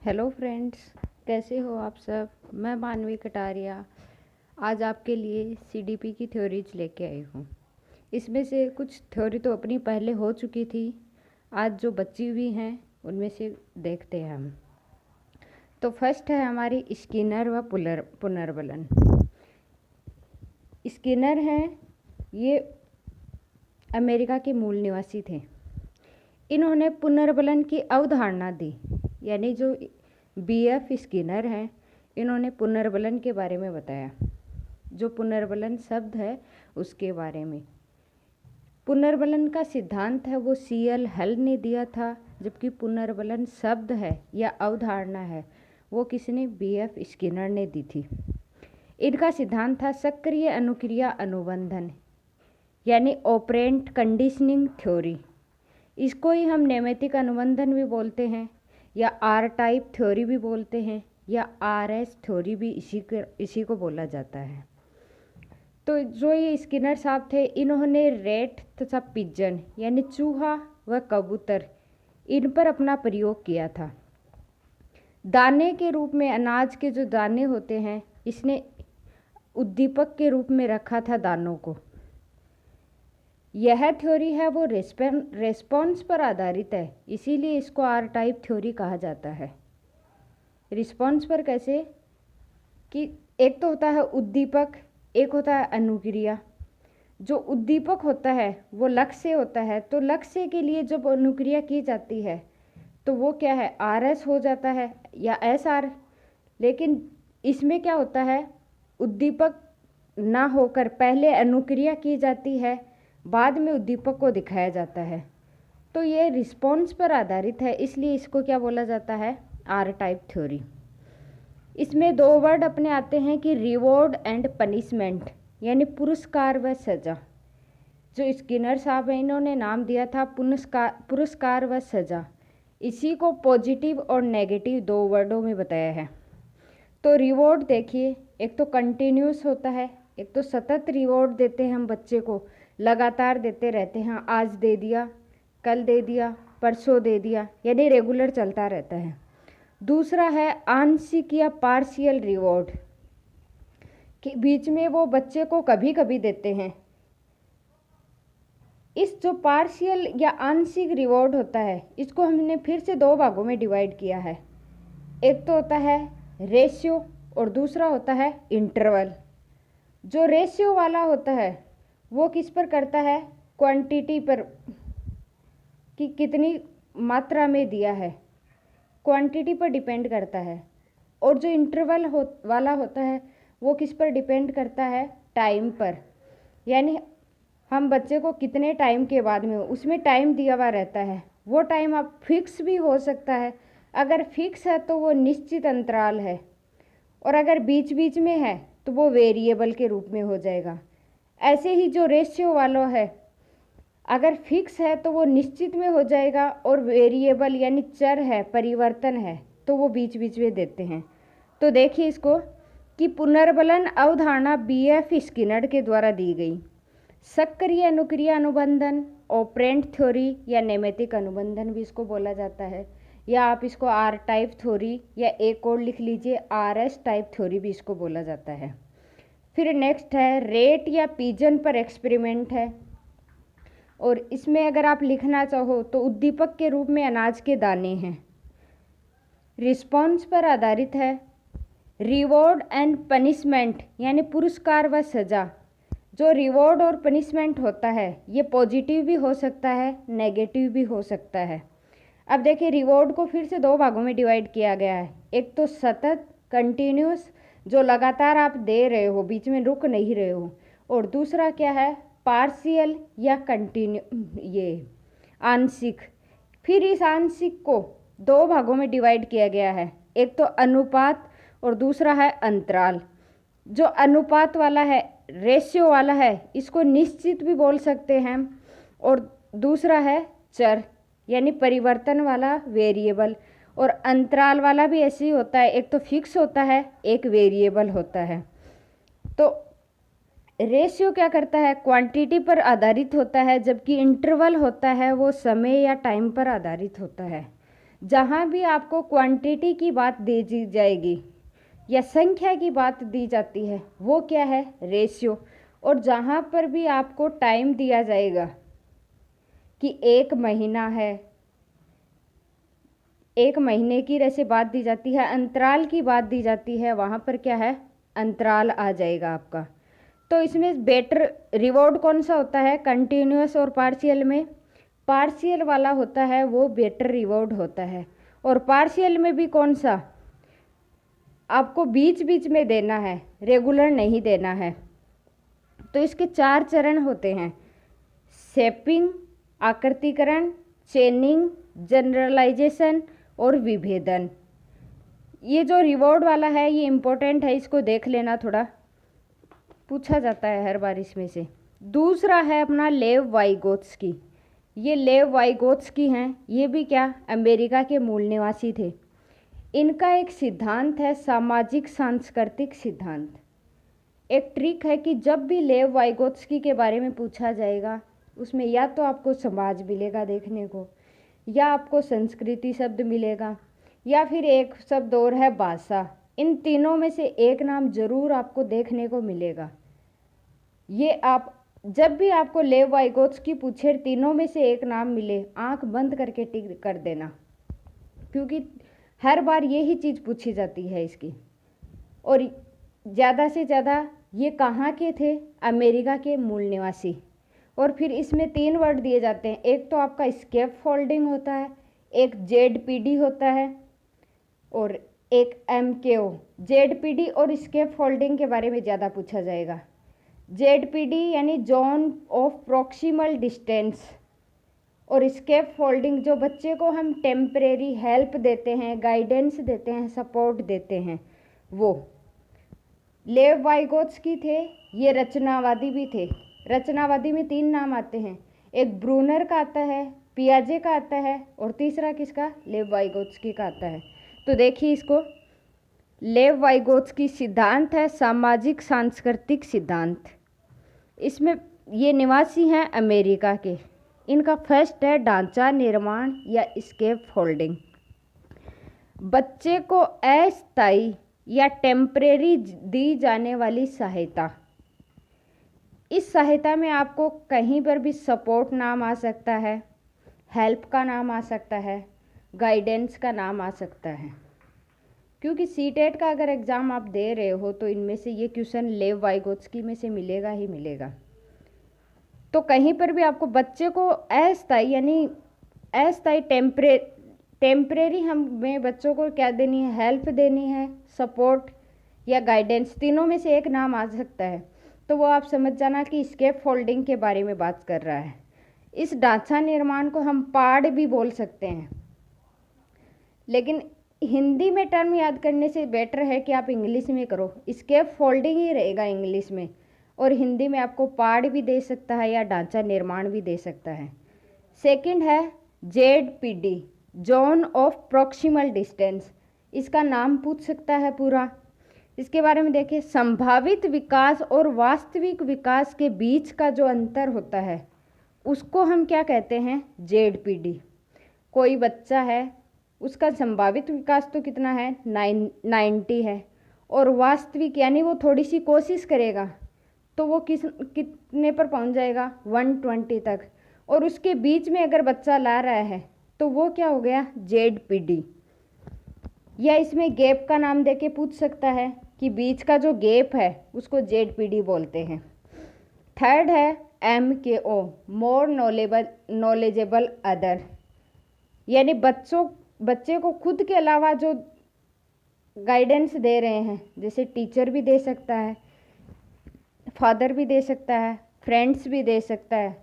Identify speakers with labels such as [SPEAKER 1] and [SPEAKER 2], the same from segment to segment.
[SPEAKER 1] Hello friends, कैसे हो आप सब। मैं मानवी कटारिया आज आपके लिए सीडीपी की थ्योरीज लेके आई हूँ। इसमें से कुछ थ्योरी तो अपनी पहले हो चुकी थी, आज जो बची हुई हैं उनमें से देखते हैं हम। तो फर्स्ट है हमारी स्किनर व पुनर्बलन। स्किनर हैं, ये अमेरिका के मूल निवासी थे। इन्होंने पुनर्बलन की अवधारणा दी, यानी जो बीएफ स्किनर हैं इन्होंने पुनर्बलन के बारे में बताया। जो पुनर्बलन शब्द है उसके बारे में, पुनर्बलन का सिद्धांत है वो सीएल हल ने दिया था, जबकि पुनर्बलन शब्द है या अवधारणा है वो किसने, बीएफ स्किनर ने दी थी। इनका सिद्धांत था सक्रिय अनुक्रिया अनुबंधन, यानी ऑपरेंट कंडीशनिंग थ्योरी। इसको ही हम नैमित्तिक अनुबंधन भी बोलते हैं, या आर टाइप थ्योरी भी बोलते हैं, या आरएस थ्योरी भी इसी को बोला जाता है। तो जो ये स्किनर साहब थे, इन्होंने रेट तथा पिजन यानी चूहा व कबूतर इन पर अपना प्रयोग किया था। दाने के रूप में, अनाज के जो दाने होते हैं, इसने उद्दीपक के रूप में रखा था दानों को। यह थ्योरी है वो रेस्पॉन्स पर आधारित है, इसीलिए इसको आर टाइप थ्योरी कहा जाता है। रिस्पॉन्स पर कैसे कि एक तो होता है उद्दीपक, एक होता है अनुक्रिया। जो उद्दीपक होता है वो लक्ष्य होता है, तो लक्ष्य के लिए जब अनुक्रिया की जाती है तो वो क्या है, आर एस हो जाता है या एस आर। लेकिन इसमें क्या होता है, उद्दीपक ना होकर पहले अनुक्रिया की जाती है, बाद में उद्दीपक को दिखाया जाता है। तो ये रिस्पॉन्स पर आधारित है, इसलिए इसको क्या बोला जाता है, आर टाइप थ्योरी। इसमें दो वर्ड अपने आते हैं कि रिवॉर्ड एंड पनिशमेंट, यानी पुरस्कार व सजा। जो स्किनर साहब हैं इन्होंने नाम दिया था पुरस्कार व सजा। इसी को पॉजिटिव और नेगेटिव दो वर्डों में बताया है। तो रिवॉर्ड देखिए, एक तो कंटिन्यूस होता है, एक तो सतत रिवॉर्ड देते हैं हम बच्चे को, लगातार देते रहते हैं, आज दे दिया, कल दे दिया, परसों दे दिया, यानी रेगुलर चलता रहता है। दूसरा है आंशिक या पार्शियल रिवॉर्ड, कि बीच में वो बच्चे को कभी कभी देते हैं। इस जो पार्शियल या आंशिक रिवॉर्ड होता है, इसको हमने फिर से दो भागों में डिवाइड किया है। एक तो होता है रेशियो और दूसरा होता है इंटरवल। जो रेशियो वाला होता है वो किस पर करता है, क्वांटिटी पर, कि कितनी मात्रा में दिया है, क्वांटिटी पर डिपेंड करता है। और जो इंटरवल वाला होता है वो किस पर डिपेंड करता है, टाइम पर, यानी हम बच्चे को कितने टाइम के बाद में, उसमें टाइम दिया हुआ रहता है। वो टाइम अब फिक्स भी हो सकता है, अगर फिक्स है तो वो निश्चित अंतराल है, और अगर बीच बीच में है तो वो वेरिएबल के रूप में हो जाएगा। ऐसे ही जो रेशियो वाला है, अगर फिक्स है तो वो निश्चित में हो जाएगा, और वेरिएबल यानी चर है, परिवर्तन है, तो वो बीच बीच में देते हैं। तो देखिए इसको कि पुनर्बलन अवधारणा बीएफ स्किनर के द्वारा दी गई। सक्रिय अनुक्रिया अनुबंधन, ऑपरेंट थ्योरी या नैमित्तिक अनुबंधन भी इसको बोला जाता है, या आप इसको आर टाइप थ्योरी या एक और लिख लीजिए, आर एस टाइप थ्योरी भी इसको बोला जाता है। फिर नेक्स्ट है रेट या पिजन पर एक्सपेरिमेंट है, और इसमें अगर आप लिखना चाहो तो उद्दीपक के रूप में अनाज के दाने हैं। रिस्पॉन्स पर आधारित है, रिवॉर्ड एंड पनिशमेंट, यानी पुरस्कार व सजा। जो रिवॉर्ड और पनिशमेंट होता है ये पॉजिटिव भी हो सकता है, नेगेटिव भी हो सकता है। अब देखिए, रिवॉर्ड को फिर से दो भागों में डिवाइड किया गया है। एक तो सतत कंटिन्यूस, जो लगातार आप दे रहे हो, बीच में रुक नहीं रहे हो, और दूसरा क्या है, पार्शियल या ये आंशिक। फिर इस आंशिक को दो भागों में डिवाइड किया गया है, एक तो अनुपात और दूसरा है अंतराल। जो अनुपात वाला है, रेशियो वाला है, इसको निश्चित भी बोल सकते हैं, और दूसरा है चर यानी परिवर्तन वाला, वेरिएबल। और अंतराल वाला भी ऐसे ही होता है, एक तो फिक्स होता है, एक वेरिएबल होता है। तो रेशियो क्या करता है, क्वांटिटी पर आधारित होता है, जबकि इंटरवल होता है वो समय या टाइम पर आधारित होता है। जहाँ भी आपको क्वांटिटी की बात दी जाएगी या संख्या की बात दी जाती है वो क्या है, रेशियो। और जहाँ पर भी आपको टाइम दिया जाएगा कि 1 महीना है, 1 महीने की जैसे बात दी जाती है, अंतराल की बात दी जाती है, वहाँ पर क्या है, अंतराल आ जाएगा आपका। तो इसमें बेटर रिवॉर्ड कौन सा होता है, कंटिन्यूअस और पार्शियल में पार्शियल वाला होता है वो बेटर रिवॉर्ड होता है। और पार्शियल में भी कौन सा, आपको बीच बीच में देना है, रेगुलर नहीं देना है। तो इसके 4 चरण होते हैं, शेपिंग, आकृतिकरण, चेनिंग, जनरलाइजेशन और विभेदन। ये जो रिवॉर्ड वाला है ये इम्पोर्टेंट है, इसको देख लेना, थोड़ा पूछा जाता है हर बार इसमें से। दूसरा है अपना लेव वाइगोत्स्की। ये लेव वाइगोत्स्की हैं, ये भी क्या, अमेरिका के मूल निवासी थे। इनका एक सिद्धांत है सामाजिक सांस्कृतिक सिद्धांत। एक ट्रिक है कि जब भी लेव वाइगोत्स्की के बारे में पूछा जाएगा उसमें या तो आपको समाज मिलेगा देखने को, या आपको संस्कृति शब्द मिलेगा, या फिर एक शब्द और है भाषा। इन तीनों में से एक नाम जरूर आपको देखने को मिलेगा। ये आप जब भी आपको लेव वाइगोत्स्की पूछे तीनों में से एक नाम मिले, आंख बंद करके टिक कर देना, क्योंकि हर बार यही चीज़ पूछी जाती है इसकी। और ज़्यादा से ज़्यादा ये कहाँ के थे, अमेरिका के मूल निवासी। और फिर इसमें 3 वर्ड दिए जाते हैं, एक तो आपका स्केप फोल्डिंग होता है, एक ZPD होता है और एक MKO। ZPD और स्केप फोल्डिंग के बारे में ज़्यादा पूछा जाएगा। ZPD यानी जोन ऑफ प्रॉक्सिमल डिस्टेंस, और स्केप फोल्डिंग जो बच्चे को हम टेम्परेरी हेल्प देते हैं, गाइडेंस देते हैं, सपोर्ट देते हैं, वो। लेव वाइगोत्स्की थे, ये रचनावादी भी थे। रचनावादी में 3 नाम आते हैं, एक ब्रूनर का आता है, पियाजे का आता है और तीसरा किसका, लेव वाइगोत्स्की का आता है। तो देखिए इसको, लेव वाइगोत्स्की सिद्धांत है सामाजिक सांस्कृतिक सिद्धांत। इसमें ये निवासी हैं अमेरिका के। इनका फर्स्ट है ढांचा निर्माण या स्केप फोल्डिंग। बच्चे को अस्थायी या टेम्परेरी दी जाने वाली सहायता। इस सहायता में आपको कहीं पर भी सपोर्ट नाम आ सकता है, हेल्प का नाम आ सकता है, गाइडेंस का नाम आ सकता है। क्योंकि सीटेट का अगर एग्ज़ाम आप दे रहे हो तो इनमें से ये क्वेश्चन लेव वाइगोत्स्की में से मिलेगा ही मिलेगा। तो कहीं पर भी आपको बच्चे को अस्थायी यानी अस्थायी टेम्परेरी हमें बच्चों को क्या देनी है, हेल्प देनी है, सपोर्ट या गाइडेंस, तीनों में से एक नाम आ सकता है। तो वो आप समझ जाना कि स्केप फोल्डिंग के बारे में बात कर रहा है। इस ढांचा निर्माण को हम पाड़ भी बोल सकते हैं, लेकिन हिंदी में टर्म याद करने से बेटर है कि आप इंग्लिश में करो। स्केप फोल्डिंग ही रहेगा इंग्लिश में, और हिंदी में आपको पाड़ भी दे सकता है या ढांचा निर्माण भी दे सकता है। सेकंड है ZPD, zone of proximal distance. इसका नाम पूछ सकता है पूरा। इसके बारे में देखिए, संभावित विकास और वास्तविक विकास के बीच का जो अंतर होता है उसको हम क्या कहते हैं, ZPD। कोई बच्चा है, उसका संभावित विकास तो कितना है, 90 है, और वास्तविक यानी वो थोड़ी सी कोशिश करेगा तो वो कितने पर पहुंच जाएगा, 120 तक। और उसके बीच में अगर बच्चा ला रहा है तो वो क्या हो गया, ZPD। या इसमें गैप का नाम देके पूछ सकता है कि बीच का जो गैप है उसको ZPD बोलते हैं। थर्ड है MKO, मोर नॉलेजेबल अदर, यानी बच्चे को खुद के अलावा जो गाइडेंस दे रहे हैं, जैसे टीचर भी दे सकता है, फादर भी दे सकता है, फ्रेंड्स भी दे सकता है।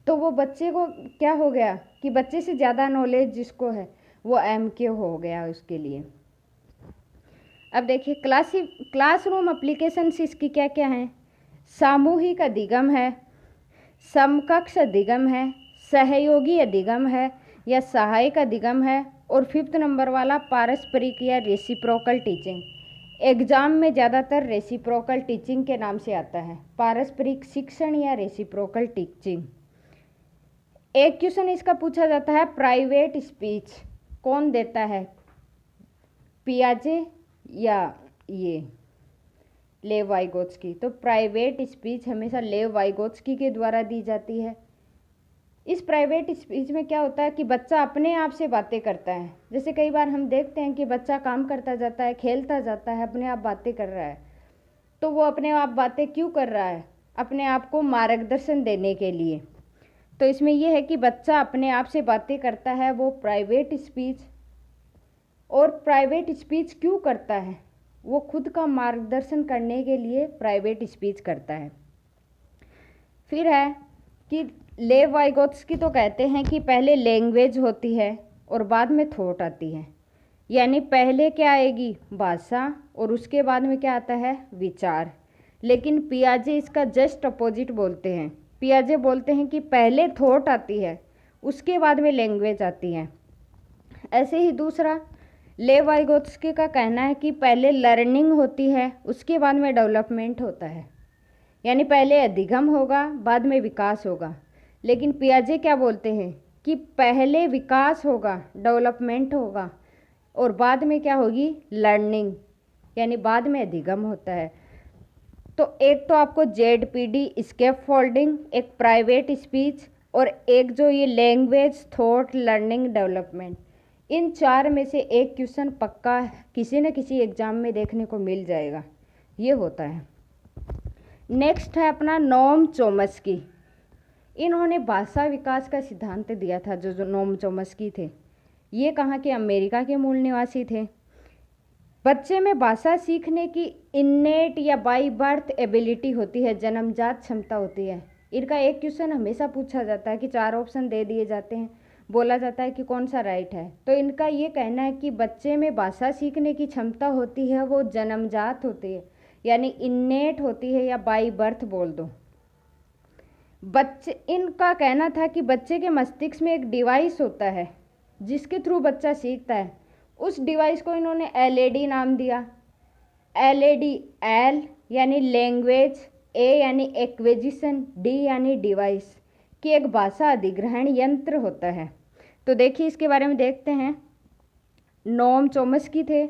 [SPEAKER 1] तो वो बच्चे को क्या हो गया कि बच्चे से ज़्यादा नॉलेज जिसको है वो MKO हो गया उसके लिए। अब देखिए क्लासरूम एप्लीकेशंस इसकी क्या क्या हैं, सामूहिक अधिगम है, समकक्ष अधिगम है, सहयोगी अधिगम है या सहायक अधिगम है, और 5th नंबर वाला पारस्परिक या रेसिप्रोकल टीचिंग। एग्जाम में ज़्यादातर रेसिप्रोकल टीचिंग के नाम से आता है, पारस्परिक शिक्षण या रेसिप्रोकल टीचिंग। एक क्वेश्चन इसका पूछा जाता है प्राइवेट स्पीच। कौन देता है, पियाजे या ये लेव वाइगोत्स्की? तो प्राइवेट स्पीच हमेशा लेव वाइगोत्स्की के द्वारा दी जाती है। इस प्राइवेट स्पीच में क्या होता है कि बच्चा अपने आप से बातें करता है। जैसे कई बार हम देखते हैं कि बच्चा काम करता जाता है, खेलता जाता है, अपने आप बातें कर रहा है। तो वो अपने आप बातें क्यों कर रहा है? अपने आप को मार्गदर्शन देने के लिए। तो इसमें यह है कि बच्चा अपने आप से बातें करता है, वो प्राइवेट स्पीच। और प्राइवेट स्पीच क्यों करता है? वो खुद का मार्गदर्शन करने के लिए प्राइवेट स्पीच करता है। फिर है कि लेव वाइगोत्स्की तो कहते हैं कि पहले लैंग्वेज होती है और बाद में थॉट आती है। यानी पहले क्या आएगी? भाषा, और उसके बाद में क्या आता है? विचार। लेकिन पियाजे इसका जस्ट अपोजिट बोलते हैं। पियाजे बोलते हैं कि पहले थॉट आती है, उसके बाद में लैंग्वेज आती है। ऐसे ही दूसरा लेव वाइगोत्स्की का कहना है कि पहले लर्निंग होती है, उसके बाद में डेवलपमेंट होता है। यानी पहले अधिगम होगा, बाद में विकास होगा। लेकिन पियाजे क्या बोलते हैं कि पहले विकास होगा, डेवलपमेंट होगा, और बाद में क्या होगी? लर्निंग, यानी बाद में अधिगम होता है। तो एक तो आपको जेडपीडी स्केप फोल्डिंग, एक प्राइवेट स्पीच, और एक जो ये लैंग्वेज, थॉट, लर्निंग, डेवलपमेंट, इन चार में से एक क्वेश्चन पक्का किसी न किसी एग्जाम में देखने को मिल जाएगा। ये होता है। नेक्स्ट है अपना नोम चोम्स्की। इन्होंने भाषा विकास का सिद्धांत दिया था। जो नोम चोम्स्की थे, ये कहाँ के? अमेरिका के मूल निवासी थे। बच्चे में भाषा सीखने की इन्नेट या बाई बर्थ एबिलिटी होती है, जन्मजात क्षमता होती है। इनका एक क्वेश्चन हमेशा पूछा जाता है कि 4 ऑप्शन दे दिए जाते हैं, बोला जाता है कि कौन सा राइट है। तो इनका ये कहना है कि बच्चे में भाषा सीखने की क्षमता होती है, वो जन्मजात होती है, यानी इन्नेट होती है, या बाई बर्थ बोल दो। बच्चे, इनका कहना था कि बच्चे के मस्तिष्क में एक डिवाइस होता है जिसके थ्रू बच्चा सीखता है। उस डिवाइस को इन्होंने एलएडी नाम दिया। एलएडी, एल यानी लैंग्वेज, ए यानी एक्विजिशन, डी यानी डिवाइस, कि एक भाषा अधिग्रहण यंत्र होता है। तो देखिए इसके बारे में देखते हैं। नोम चोम्स्की थे,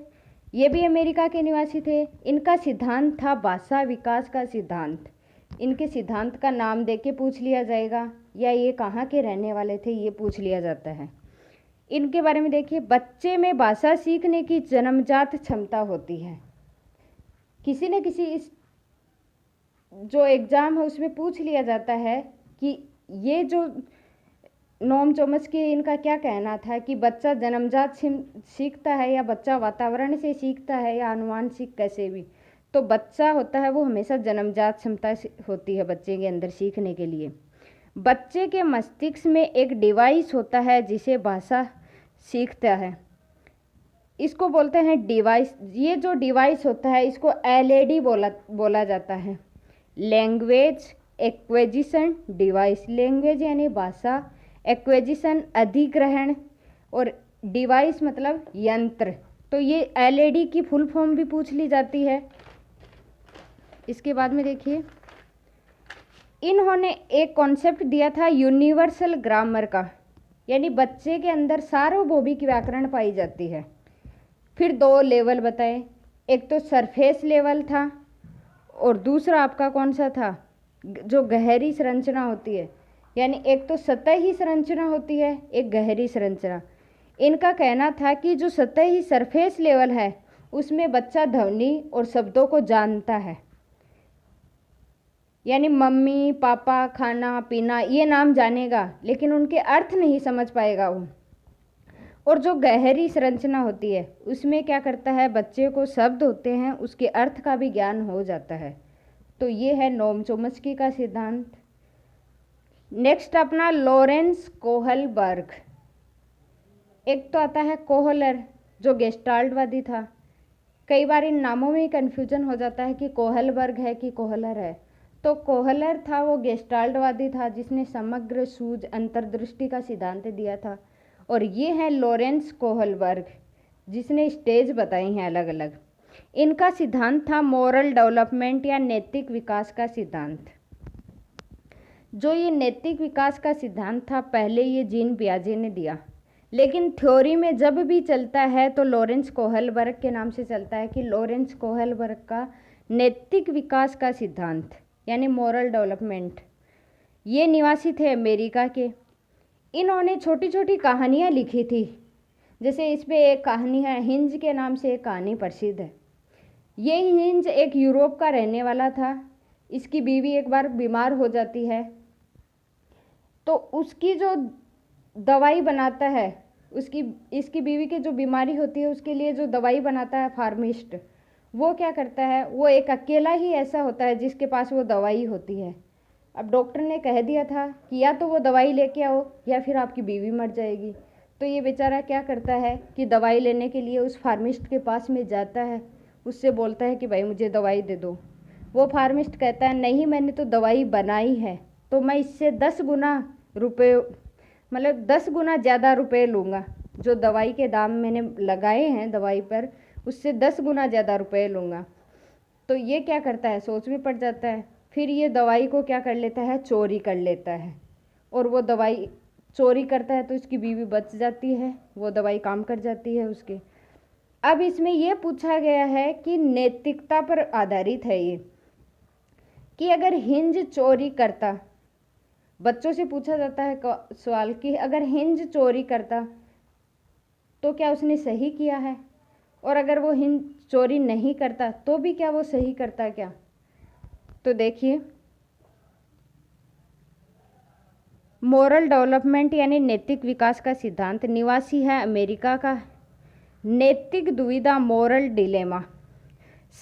[SPEAKER 1] ये भी अमेरिका के निवासी थे। इनका सिद्धांत था भाषा विकास का सिद्धांत। इनके सिद्धांत का नाम देके पूछ लिया जाएगा, या ये कहाँ के रहने वाले थे ये पूछ लिया जाता है। इनके बारे में देखिए, बच्चे में भाषा सीखने की जन्मजात क्षमता होती है। किसी न किसी इस जो एग्ज़ाम है उसमें पूछ लिया जाता है कि ये जो नोम चोम्स्की, इनका क्या कहना था कि बच्चा जन्मजात सीखता है, या बच्चा वातावरण से सीखता है, या आनुवांशिक, कैसे भी। तो बच्चा होता है वो हमेशा जन्मजात क्षमता होती है बच्चे के अंदर सीखने के लिए। बच्चे के मस्तिष्क में एक डिवाइस होता है जिसे भाषा सीखता है, इसको बोलते हैं डिवाइस। ये जो डिवाइस होता है इसको एलएडी बोला जाता है, लैंग्वेज एक्विजिशन डिवाइस। लैंग्वेज यानी भाषा, एक्विजिशन अधिग्रहण, और डिवाइस मतलब यंत्र। तो ये एलएडी की फुल फॉर्म भी पूछ ली जाती है। इसके बाद में देखिए, इन्होंने एक कॉन्सेप्ट दिया था यूनिवर्सल ग्रामर का, यानी बच्चे के अंदर सार्वभौमिक व्याकरण पाई जाती है। फिर 2 लेवल बताए, एक तो सरफेस लेवल था, और दूसरा आपका कौन सा था? जो गहरी संरचना होती है, यानी एक तो सतही संरचना होती है, एक गहरी संरचना। इनका कहना था कि जो सतही सरफेस लेवल है उसमें बच्चा ध्वनि और शब्दों को जानता है, यानी मम्मी पापा, खाना पीना, ये नाम जानेगा, लेकिन उनके अर्थ नहीं समझ पाएगा वो। और जो गहरी संरचना होती है उसमें क्या करता है, बच्चे को शब्द होते हैं उसके अर्थ का भी ज्ञान हो जाता है। तो ये है नोम चोम्स्की का सिद्धांत। नेक्स्ट अपना लॉरेंस कोहलबर्ग। एक तो आता है कोहलर, जो गेस्टाल्टवादी था। कई बार इन नामों में ही कन्फ्यूजन हो जाता है कि कोहलबर्ग है कि कोहलर है। तो कोहलर था वो गेस्टाल्टवादी था जिसने समग्र सूझ अंतर्दृष्टि का सिद्धांत दिया था। और ये है लॉरेंस कोहलबर्ग, जिसने स्टेज बताई हैं अलग अलग। इनका सिद्धांत था मोरल डेवलपमेंट या नैतिक विकास का सिद्धांत। जो ये नैतिक विकास का सिद्धांत था पहले ये जीन पियाजे ने दिया, लेकिन थ्योरी में जब भी चलता है तो लॉरेंस कोहलबर्ग के नाम से चलता है कि लॉरेंस कोहलबर्ग का नैतिक विकास का सिद्धांत यानी मोरल डेवलपमेंट। ये निवासी थे अमेरिका के। इन्होंने छोटी छोटी कहानियाँ लिखी थी। जैसे इस पे एक कहानी है, हिंज के नाम से एक कहानी प्रसिद्ध है। ये हिंज एक यूरोप का रहने वाला था। इसकी बीवी एक बार बीमार हो जाती है, तो उसकी जो दवाई बनाता है, इसकी बीवी की जो बीमारी होती है उसके लिए जो दवाई बनाता है फार्मिस्ट, वो क्या करता है, वो एक अकेला ही ऐसा होता है जिसके पास वो दवाई होती है। अब डॉक्टर ने कह दिया था कि या तो वो दवाई लेके आओ या फिर आपकी बीवी मर जाएगी। तो ये बेचारा क्या करता है कि दवाई लेने के लिए उस फार्मिस्ट के पास में जाता है, उससे बोलता है कि भाई मुझे दवाई दे दो। वो फार्मिस्ट कहता है नहीं, मैंने तो दवाई बनाई है, तो मैं इससे 10 गुना रुपये, मतलब 10 गुना ज़्यादा रुपए लूँगा। जो दवाई के दाम मैंने लगाए हैं दवाई पर, उससे 10 गुना ज़्यादा रुपए लूँगा। तो ये क्या करता है, सोच में पड़ जाता है। फिर ये दवाई को क्या कर लेता है, चोरी कर लेता है। और वो दवाई चोरी करता है तो इसकी बीवी बच जाती है, वो दवाई काम कर जाती है उसके। अब इसमें ये पूछा गया है कि नैतिकता पर आधारित है ये, कि अगर हिंज चोरी करता, बच्चों से पूछा जाता है सवाल कि अगर हिंज चोरी करता तो क्या उसने सही किया है, और अगर वो हिंज चोरी नहीं करता तो भी क्या वो सही करता क्या। तो देखिए, मोरल डेवलपमेंट यानी नैतिक विकास का सिद्धांत निवासी है अमेरिका का। नैतिक दुविधा, मोरल डिलेमा,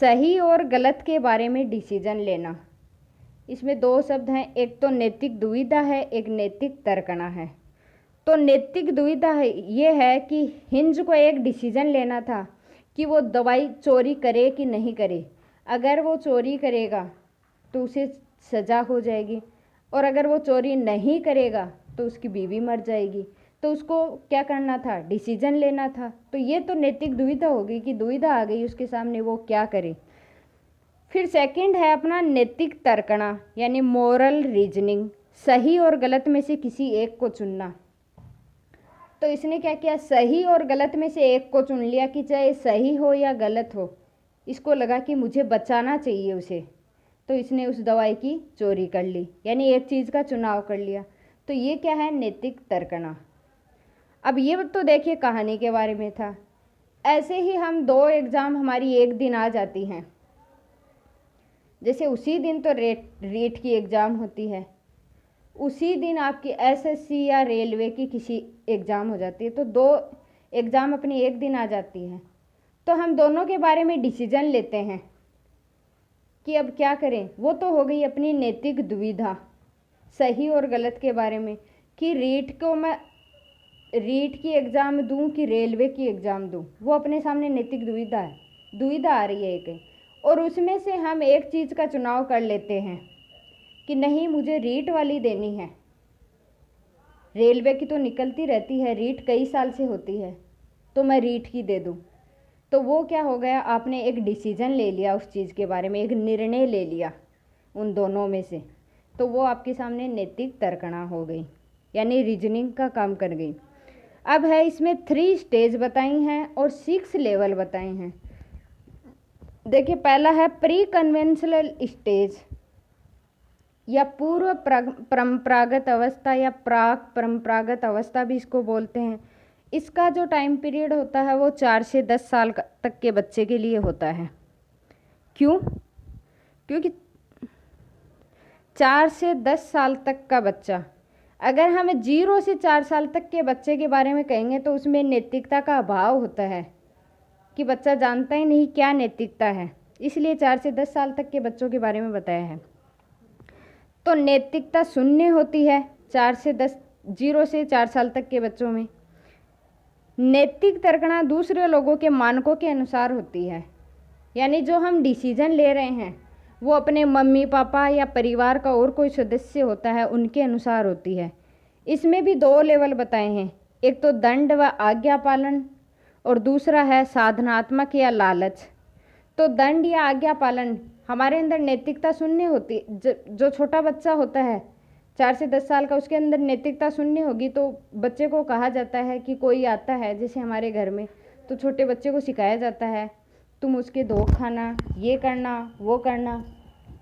[SPEAKER 1] सही और गलत के बारे में डिसीजन लेना। इसमें 2 शब्द हैं, एक तो नैतिक दुविधा है, एक नैतिक तर्कना है। तो नैतिक दुविधा है ये है कि हिंज को एक डिसीजन लेना था कि वो दवाई चोरी करे कि नहीं करे। अगर वो चोरी करेगा तो उसे सज़ा हो जाएगी, और अगर वो चोरी नहीं करेगा तो उसकी बीवी मर जाएगी। तो उसको क्या करना था, डिसीजन लेना था। तो ये तो नैतिक दुविधा हो गई कि दुविधा आ गई उसके सामने, वो क्या करे। फिर सेकंड है अपना नैतिक तर्कना यानी मोरल रीजनिंग, सही और गलत में से किसी एक को चुनना। तो इसने क्या किया, सही और गलत में से एक को चुन लिया कि चाहे सही हो या गलत हो, इसको लगा कि मुझे बचाना चाहिए उसे, तो इसने उस दवाई की चोरी कर ली, यानी एक चीज़ का चुनाव कर लिया। तो ये क्या है, नैतिक तर्कना। अब ये तो देखिए कहानी के बारे में था। ऐसे ही हम 2 एग्ज़ाम हमारी एक दिन आ जाती हैं। जैसे उसी दिन तो रीट की एग्ज़ाम होती है, उसी दिन आपकी एसएससी या रेलवे की किसी एग्ज़ाम हो जाती है। तो 2 एग्ज़ाम अपनी एक दिन आ जाती हैं। तो हम दोनों के बारे में डिसीजन लेते हैं कि अब क्या करें। वो तो हो गई अपनी नैतिक दुविधा, सही और गलत के बारे में, कि रीट की एग्ज़ाम दूं कि रेलवे की एग्ज़ाम दूं। वो अपने सामने नैतिक दुविधा है, दुविधा आ रही है एक, और उसमें से हम एक चीज़ का चुनाव कर लेते हैं कि नहीं, मुझे रीट वाली देनी है। रेलवे की तो निकलती रहती है, रीट कई साल से होती है, तो मैं रीट की दे दूं। तो वो क्या हो गया, आपने एक डिसीजन ले लिया उस चीज़ के बारे में, एक निर्णय ले लिया उन दोनों में से। तो वो आपके सामने नैतिक तर्कना हो गई, यानी रीजनिंग का काम कर गई। अब है इसमें 3 स्टेज बताई हैं और 6 लेवल बताए हैं। देखिए, पहला है प्री कन्वेंशनल स्टेज या पूर्व परंपरागत अवस्था या प्राक परंपरागत अवस्था भी इसको बोलते हैं। इसका जो टाइम पीरियड होता है वो 4 से 10 साल तक के बच्चे के लिए होता है। क्यों? क्योंकि 4 से 10 साल तक का बच्चा, अगर हम 0 से 4 साल तक के बच्चे के बारे में कहेंगे तो उसमें नैतिकता का अभाव होता है कि बच्चा जानता ही नहीं क्या नैतिकता है, इसलिए 4 से 10 साल तक के बच्चों के बारे में बताया है। तो नैतिकता शून्य होती है 0 से 4 साल तक के बच्चों में। नैतिक तर्कना दूसरे लोगों के मानकों के अनुसार होती है, यानी जो हम डिसीजन ले रहे हैं वो अपने मम्मी पापा या परिवार का और कोई सदस्य होता है उनके अनुसार होती है। इसमें भी 2 लेवल बताए हैं, एक तो दंड व आज्ञा पालन और दूसरा है साधनात्मक या लालच। तो दंड या आज्ञा पालन, हमारे अंदर नैतिकता शून्य होती, जो छोटा बच्चा होता है 4 से 10 साल का, उसके अंदर नैतिकता शून्य होगी। तो बच्चे को कहा जाता है कि कोई आता है, जैसे हमारे घर में, तो छोटे बच्चे को सिखाया जाता है तुम उसके धोख खाना, ये करना, वो करना।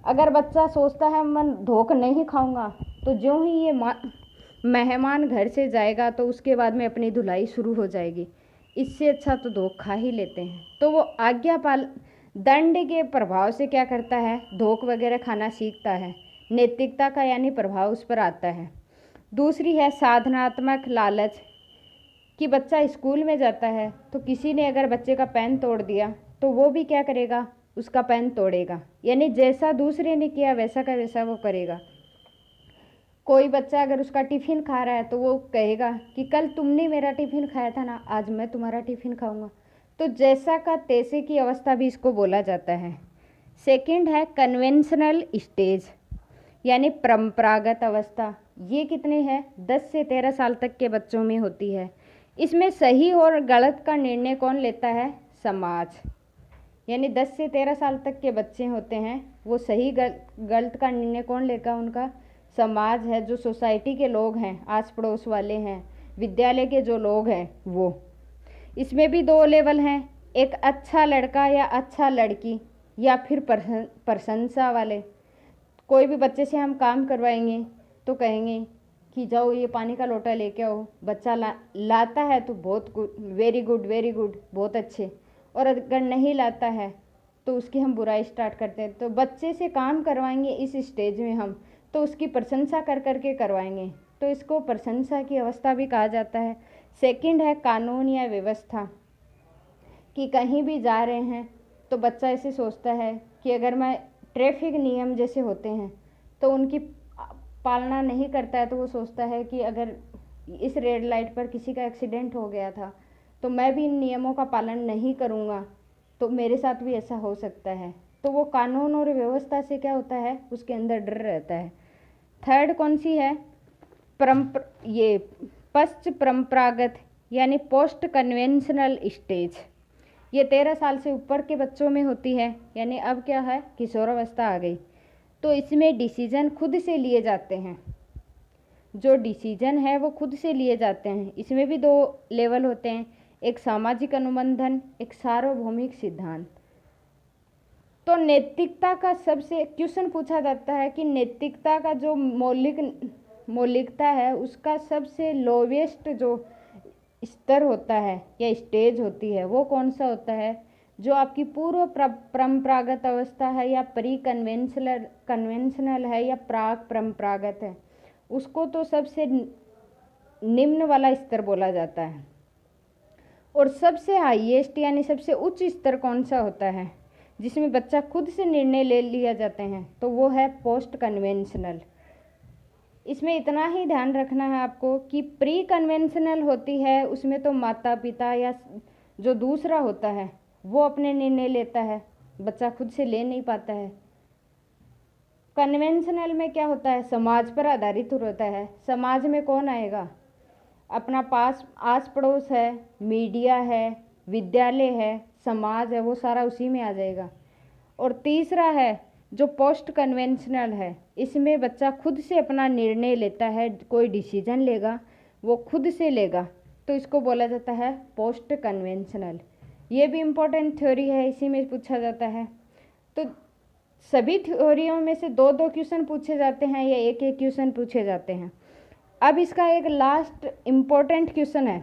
[SPEAKER 1] अगर बच्चा सोचता है मैं धोख नहीं खाऊंगा, तो ज्यों ही ये मेहमान घर से जाएगा तो उसके बाद में अपनी धुलाई शुरू हो जाएगी। इससे अच्छा तो धोख खा ही लेते हैं। तो वो आज्ञा पाल दंड के प्रभाव से क्या करता है, धोख वगैरह खाना सीखता है। नैतिकता का यानी प्रभाव उस पर आता है। दूसरी है साधनात्मक लालच, कि बच्चा स्कूल में जाता है तो किसी ने अगर बच्चे का पेन तोड़ दिया तो वो भी क्या करेगा, उसका पेन तोड़ेगा। यानी जैसा दूसरे ने किया वैसा का वैसा वो करेगा। कोई बच्चा अगर उसका टिफ़िन खा रहा है तो वो कहेगा कि कल तुमने मेरा टिफ़िन खाया था ना, आज मैं तुम्हारा टिफ़िन खाऊंगा। तो जैसा का तैसे की अवस्था भी इसको बोला जाता है। सेकंड है कन्वेंशनल स्टेज, यानी परंपरागत अवस्था। ये कितने हैं, 10 से 13 साल तक के बच्चों में होती है। इसमें सही और गलत का निर्णय कौन लेता है, समाज। यानी 10 से 13 साल तक के बच्चे होते हैं, वो सही गलत का निर्णय कौन लेगा, उनका समाज है, जो सोसाइटी के लोग हैं, आस पड़ोस वाले हैं, विद्यालय के जो लोग हैं वो। इसमें भी 2 लेवल हैं, एक अच्छा लड़का या अच्छा लड़की, या फिर प्रशंसा वाले। कोई भी बच्चे से हम काम करवाएंगे तो कहेंगे कि जाओ ये पानी का लोटा लेके आओ। बच्चा लाता है तो बहुत good, very good very good, बहुत अच्छे। और अगर नहीं लाता है तो उसकी हम बुराई स्टार्ट करते हैं। तो बच्चे से काम करवाएंगे इस स्टेज में हम, तो उसकी प्रशंसा कर करके करवाएंगे, तो इसको प्रशंसा की अवस्था भी कहा जाता है। सेकंड है कानून या व्यवस्था, कि कहीं भी जा रहे हैं तो बच्चा ऐसे सोचता है कि अगर मैं ट्रैफिक नियम जैसे होते हैं तो उनकी पालना नहीं करता है, तो वो सोचता है कि अगर इस रेड लाइट पर किसी का एक्सीडेंट हो गया था तो मैं भी इन नियमों का पालन नहीं करूँगा, तो मेरे साथ भी ऐसा हो सकता है। तो वो कानून और व्यवस्था से क्या होता है, उसके अंदर डर रहता है। थर्ड कौन सी है, ये पश्च परंपरागत, यानी पोस्ट कन्वेंशनल स्टेज। ये 13 साल से ऊपर के बच्चों में होती है, यानी अब क्या है, किशोरावस्था आ गई। तो इसमें डिसीजन खुद से लिए जाते हैं, जो डिसीजन है वो खुद से लिए जाते हैं। इसमें भी 2 लेवल होते हैं, एक सामाजिक अनुबंधन, एक सार्वभौमिक सिद्धांत। तो नैतिकता का सबसे क्वेश्चन पूछा जाता है कि नैतिकता का जो मौलिकता है उसका सबसे लोवेस्ट जो स्तर होता है या स्टेज होती है वो कौन सा होता है, जो आपकी पूर्व परंपरागत अवस्था है या प्री कन्वेंशनल है या प्राक परंपरागत है, उसको तो सबसे निम्न वाला स्तर बोला जाता है। और सबसे हाईएस्ट यानी सबसे उच्च स्तर कौन सा होता है, जिसमें बच्चा खुद से निर्णय ले लिया जाते हैं, तो वो है पोस्ट कन्वेंशनल। इसमें इतना ही ध्यान रखना है आपको कि प्री कन्वेंशनल होती है, उसमें तो माता पिता या जो दूसरा होता है वो अपने निर्णय लेता है, बच्चा खुद से ले नहीं पाता है। कन्वेंशनल में क्या होता है, समाज पर आधारित होता है। समाज में कौन आएगा, अपना आस पड़ोस है, मीडिया है, विद्यालय है, समाज है, वो सारा उसी में आ जाएगा। और तीसरा है जो पोस्ट कन्वेंशनल है, इसमें बच्चा खुद से अपना निर्णय लेता है, कोई डिसीजन लेगा वो खुद से लेगा, तो इसको बोला जाता है पोस्ट कन्वेंशनल। ये भी इम्पोर्टेंट थ्योरी है, इसी में पूछा जाता है। तो सभी थ्योरियों में से 2-2 क्वेश्चन पूछे जाते हैं या 1-1 क्वेश्चन पूछे जाते हैं। अब इसका एक लास्ट इम्पोर्टेंट क्वेश्चन है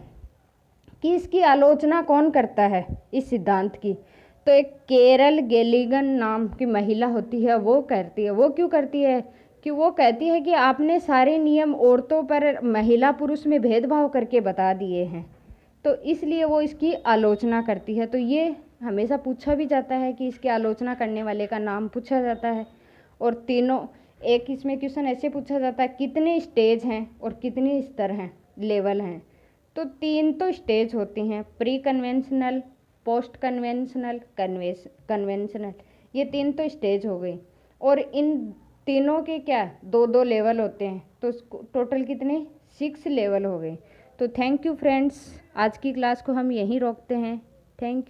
[SPEAKER 1] कि इसकी आलोचना कौन करता है इस सिद्धांत की। तो एक केरल गेलिगन नाम की महिला होती है, वो करती है। वो क्यों करती है, कि वो कहती है कि आपने सारे नियम औरतों पर महिला पुरुष में भेदभाव करके बता दिए हैं, तो इसलिए वो इसकी आलोचना करती है। तो ये हमेशा पूछा भी जाता है कि इसकी आलोचना करने वाले का नाम पूछा जाता है। और तीनों एक इसमें क्वेश्चन ऐसे पूछा जाता है कितने स्टेज हैं और कितने स्तर हैं, लेवल हैं। तो 3 तो स्टेज होती हैं, pre conventional, post conventional, conventional, ये 3 तो स्टेज हो गई। और इन तीनों के क्या 2-2 लेवल होते हैं, तो टोटल कितने 6 लेवल हो गए। तो थैंक यू फ्रेंड्स, आज की क्लास को हम यहीं रोकते हैं। Thank you.